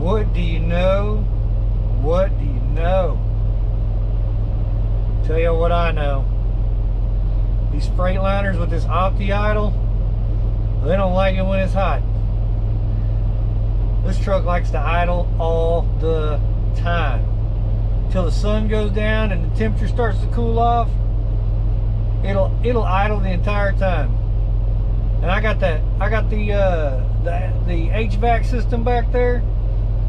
what do you know? What do you know? Tell you what I know. These Freightliners with this opti-idle, they don't like it when it's hot. This truck likes to idle all the time. Till the sun goes down and the temperature starts to cool off, it'll idle the entire time. And I got the HVAC system back there.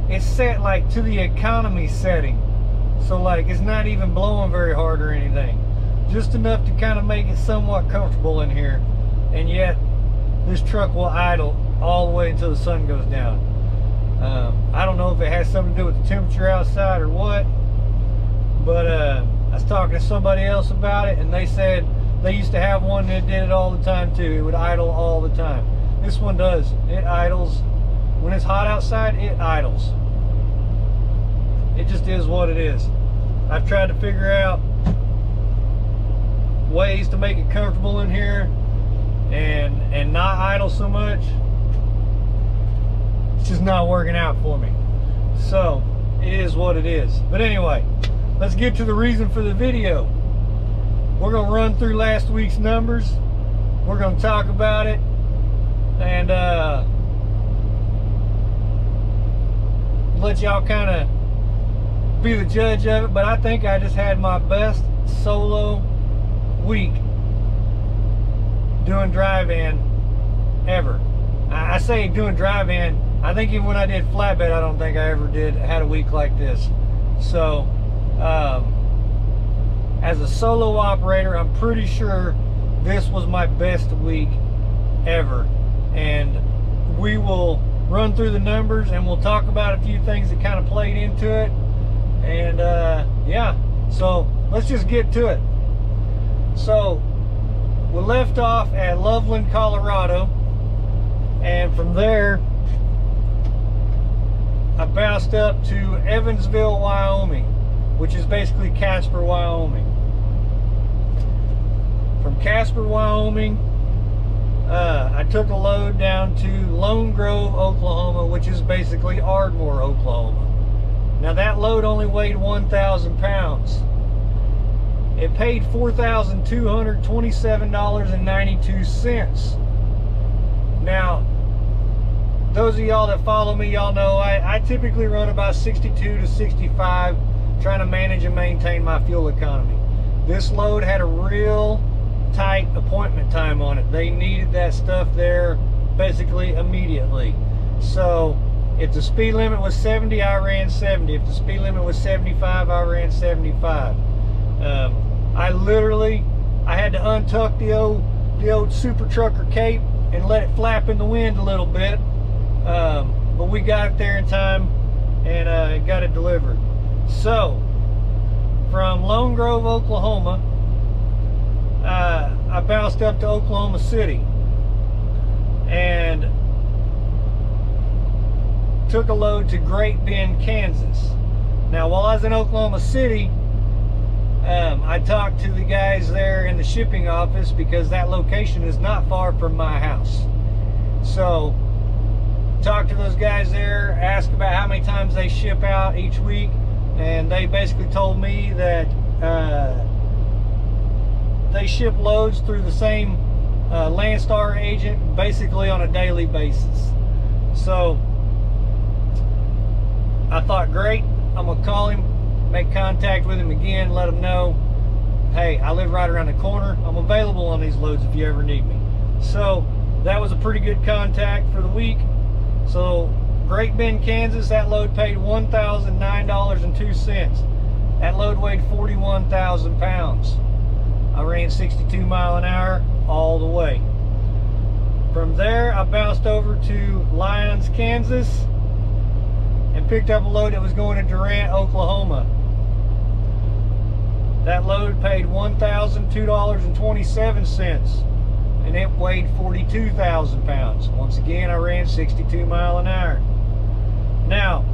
It's set like to the economy setting, so like it's not even blowing very hard or anything, just enough to kind of make it somewhat comfortable in here. And yet this truck will idle all the way until the sun goes down. I don't know if it has something to do with the temperature outside or what, but I was talking to somebody else about it, and they said they used to have one that did it all the time too. It would idle all the time. This one does. It idles. When it's hot outside, it idles. It just is what it is. I've tried to figure out ways to make it comfortable in here and not idle so much. It's just not working out for me. So it is what it is. But anyway, let's get to the reason for the video. We're going to run through last week's numbers. We're going to talk about it and let y'all kind of be the judge of it. But I think I just had my best solo week doing drive-in ever. I say doing drive-in, I think even when I did flatbed, I don't think I ever had a week like this. So as a solo operator, I'm pretty sure this was my best week ever. And we will run through the numbers and we'll talk about a few things that kind of played into it. And yeah, so let's just get to it. So we left off at Loveland, Colorado, and from there I bounced up to Evansville, Wyoming, which is basically Casper, Wyoming. From Casper, Wyoming, I took a load down to Lone Grove, Oklahoma, which is basically Ardmore, Oklahoma. Now that load only weighed 1,000 pounds. It paid $4,227.92. Now, those of y'all that follow me, y'all know I typically run about 62 to 65, trying to manage and maintain my fuel economy. This load had a real tight appointment time on it. They needed that stuff there basically immediately. So if the speed limit was 70, I ran 70. If the speed limit was 75, I ran 75. I had to untuck the old super trucker cape and let it flap in the wind a little bit. But we got it there in time and got it delivered. So from Lone Grove, Oklahoma, I bounced up to Oklahoma City and took a load to Great Bend, Kansas. Now while I was in Oklahoma City, I talked to the guys there in the shipping office because that location is not far from my house. So talked to those guys there, asked about how many times they ship out each week, and they basically told me that they ship loads through the same Landstar agent basically on a daily basis. So I thought, great, I'm gonna call him, make contact with him again, let him know, hey, I live right around the corner, I'm available on these loads if you ever need me. So that was a pretty good contact for the week. So Great Bend, Kansas, that load paid $1,009.02. That load weighed 41,000 pounds. I ran 62 mile an hour all the way. From there, I bounced over to Lyons, Kansas, and picked up a load that was going to Durant, Oklahoma. That load paid $1,002.27, and it weighed 42,000 pounds. Once again, I ran 62 mile an hour. Now,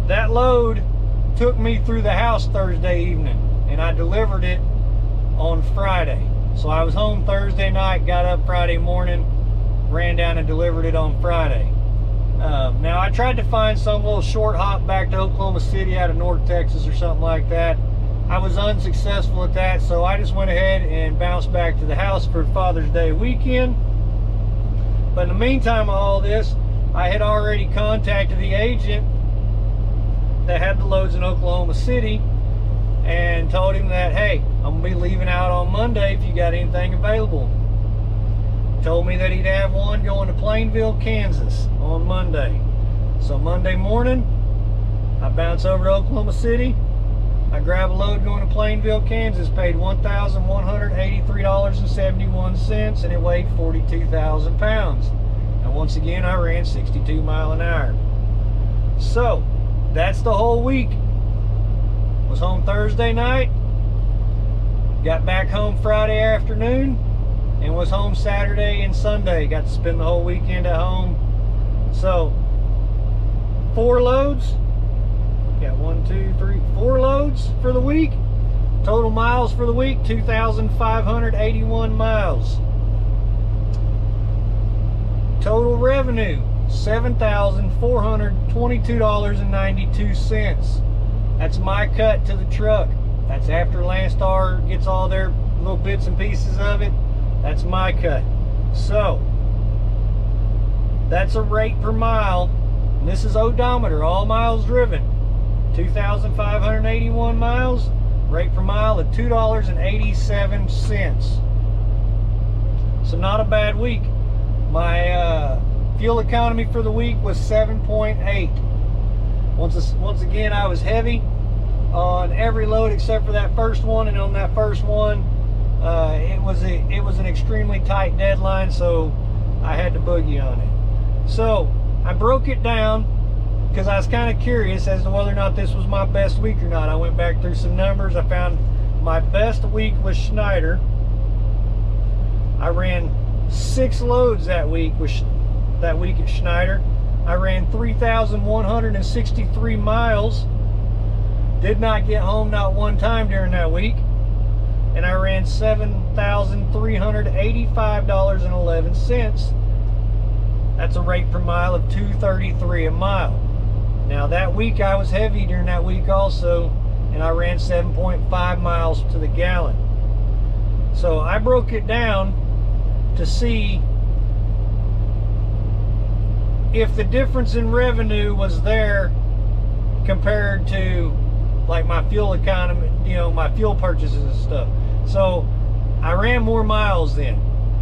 that load took me through the house Thursday evening, and I delivered it on Friday. So I was home Thursday night, got up Friday morning, ran down and delivered it on Friday. Now I tried to find some little short hop back to Oklahoma City out of North Texas or something like that. I was unsuccessful at that, so I just went ahead and bounced back to the house for Father's Day weekend. But in the meantime of all this, I had already contacted the agent that had the loads in Oklahoma City and told him that, hey, I'm gonna be leaving out on Monday if you got anything available. Told me that he'd have one going to Plainville, Kansas on Monday. So Monday morning, I bounce over to Oklahoma City. I grab a load going to Plainville, Kansas, paid $1,183.71, and it weighed 42,000 pounds. And once again, I ran 62 miles an hour. So, that's the whole week. Was home Thursday night, got back home Friday afternoon, and was home Saturday and Sunday. Got to spend the whole weekend at home. So, 4 loads. Got 4 loads for the week. Total miles for the week, 2,581 miles. Total revenue, $7,422.92. That's my cut to the truck. That's after Landstar gets all their little bits and pieces of it. That's my cut. So, that's a rate per mile. And this is odometer, all miles driven. 2,581 miles, rate per mile of $2.87. So not a bad week. My fuel economy for the week was 7.8. Once again, I was heavy on every load except for that first one, and on that first one, it was an extremely tight deadline, so I had to boogie on it. So I broke it down because I was kind of curious as to whether or not this was my best week or not. I went back through some numbers. I found my best week was Schneider. I ran 6 loads that week at Schneider. I ran 3,163 miles. Did not get home not one time during that week. And I ran $7,385.11. That's a rate per mile of $2.33 a mile. Now that week I was heavy during that week also, and I ran 7.5 miles to the gallon. So I broke it down to see if the difference in revenue was there compared to like my fuel economy, my fuel purchases and stuff. So I ran more miles then.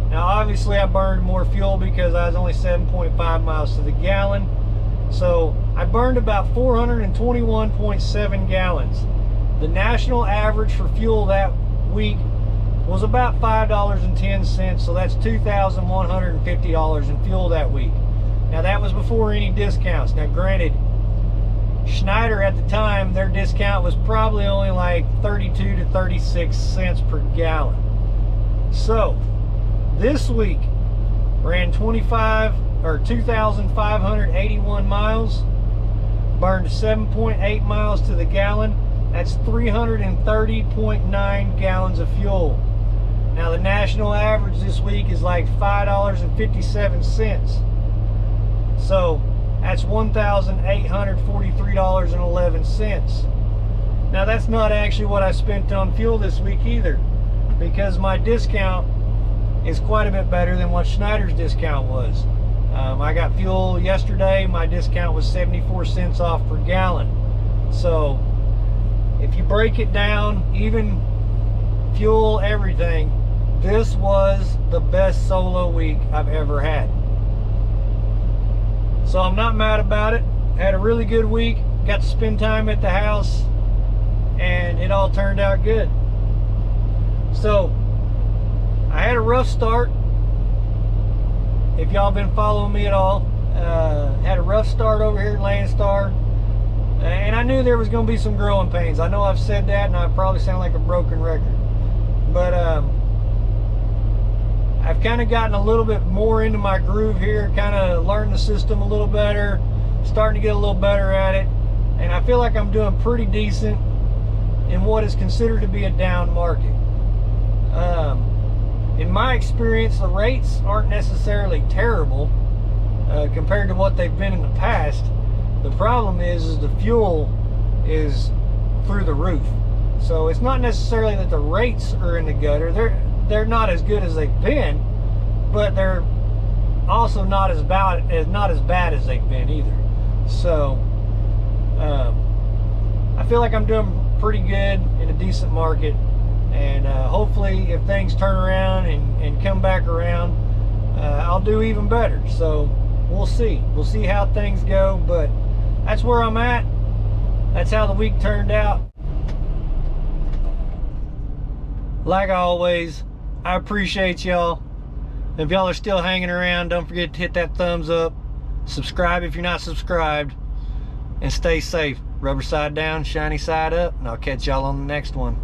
Now obviously I burned more fuel because I was only 7.5 miles to the gallon. So I burned about 421.7 gallons. The national average for fuel that week was about $5.10, so that's $2,150 in fuel that week. Now that was before any discounts. Now granted, Schneider at the time, their discount was probably only like 32 to 36 cents per gallon. So this week ran 2,581 miles, burned 7.8 miles to the gallon. That's 330.9 gallons of fuel. Now the national average this week is like $5.57. So that's $1,843.11. Now that's not actually what I spent on fuel this week either, because my discount is quite a bit better than what Schneider's discount was. I got fuel yesterday, my discount was 74 cents off per gallon. So if you break it down, even fuel, everything, this was the best solo week I've ever had. So I'm not mad about it. Had a really good week, got to spend time at the house, and it all turned out good. So I had a rough start. If y'all been following me at all, had a rough start over here at Landstar, and I knew there was going to be some growing pains. I know I've said that, and I probably sound like a broken record, but I've kind of gotten a little bit more into my groove here, kind of learned the system a little better, starting to get a little better at it, and I feel like I'm doing pretty decent in what is considered to be a down market. In my experience, the rates aren't necessarily terrible. compared to what they've been in the past. The problem is the fuel is through the roof. So it's not necessarily that the rates are in the gutter. They're not as good as they've been, but they're also not as bad as they've been either. So I feel like I'm doing pretty good in a decent market, and hopefully if things turn around and come back around, I'll do even better. So we'll see how things go, but that's where I'm at. That's how the week turned out. Like always, I appreciate y'all. If y'all are still hanging around, don't forget to hit that thumbs up, subscribe if you're not subscribed, and stay safe. Rubber side down, shiny side up, and I'll catch y'all on the next one.